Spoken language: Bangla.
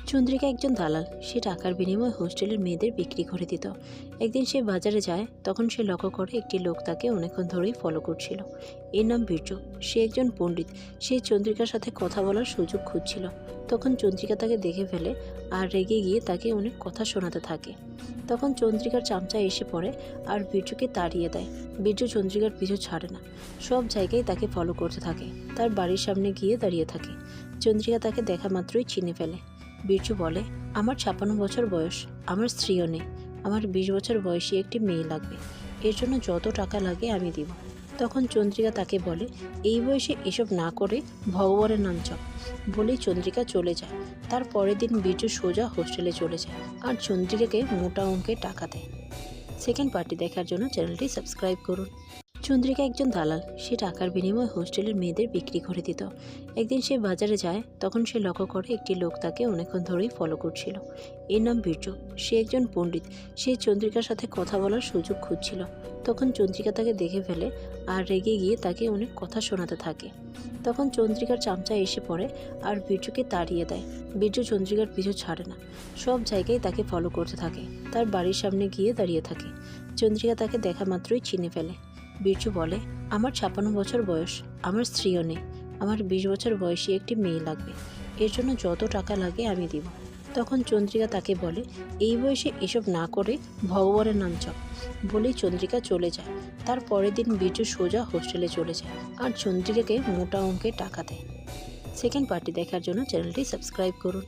চন্দ্রিকা একজন দালাল। সে টাকার বিনিময়ে হোস্টেলের মেয়েদের বিক্রি করে দিত। একদিন সে বাজারে যায়, তখন সে লক্ষ্য করে একটি লোক তাকে অনেকক্ষণ ধরেই ফলো করছিল। এর নাম বীর্য। সে একজন পণ্ডিত। সে চন্দ্রিকার সাথে কথা বলার সুযোগ খুঁজছিল। তখন চন্দ্রিকা তাকে দেখে ফেলে আর রেগে গিয়ে তাকে অনেক কথা শোনাতে থাকে। তখন চন্দ্রিকার চামচা এসে পড়ে আর বীর্যকে তাড়িয়ে দেয়। বীর্য চন্দ্রিকার পিছু ছাড়ে না, সব জায়গায় তাকে ফলো করতে থাকে। তার বাড়ির সামনে গিয়ে দাঁড়িয়ে থাকে। চন্দ্রিকা তাকে দেখা মাত্রই চিনে ফেলে। বীর্য বলে, আমার 56 বছর বয়স, আমার স্ত্রীও নেই, আমার 20 বছর বয়সী একটি মেয়ে লাগবে, এর জন্য যত টাকা লাগে আমি দিব। তখন চন্দ্রিকা তাকে বলে, এই বয়সে এসব না করে ভগবানের নাম জপ। বলেই চন্দ্রিকা চলে যায়। তার পরের দিন বীর্য সোজা হোস্টেলে চলে যায় আর চন্দ্রিকাকে মোটা অঙ্কের টাকা দেয়। সেকেন্ড পার্টি দেখার জন্য চ্যানেলটি সাবস্ক্রাইব করুন। চন্দ্রিকা একজন দালাল। সে টাকার বিনিময়ে হোস্টেলের মেয়েদের বিক্রি করে দিত। একদিন সে বাজারে যায়, তখন সে লক্ষ্য করে একটি লোক তাকে অনেকক্ষণ ধরেই ফলো করছিল। এর নাম বীর্য। সে একজন পণ্ডিত। সে চন্দ্রিকার সাথে কথা বলার সুযোগ খুঁজছিল। তখন চন্দ্রিকা তাকে দেখে ফেলে আর রেগে গিয়ে তাকে অনেক কথা শোনাতে থাকে। তখন চন্দ্রিকার চামচা এসে পড়ে আর বীর্যকে তাড়িয়ে দেয়। বীর্য চন্দ্রিকার পিছু ছাড়ে না, সব জায়গায় তাকে ফলো করতে থাকে। তার বাড়ির সামনে গিয়ে দাঁড়িয়ে থাকে। চন্দ্রিকা তাকে দেখা মাত্রই চিনে ফেলে। বীর্য বলে, আমার 56 বছর বয়স, আমার স্ত্রীও নেই, আমার 20 বছর বয়সী একটি মেয়ে লাগবে, এর জন্য যত টাকা লাগে আমি দিব। তখন চন্দ্রিকা তাকে বলে, এই বয়সে এসব না করে ভগবানের নাম জপ। বলেই চন্দ্রিকা চলে যায়। তার পরের দিন বীর্য সোজা হোস্টেলে চলে যায় আর চন্দ্রিকাকে মোটা অঙ্কের টাকা দেয়। সেকেন্ড পার্টি দেখার জন্য চ্যানেলটি সাবস্ক্রাইব করুন।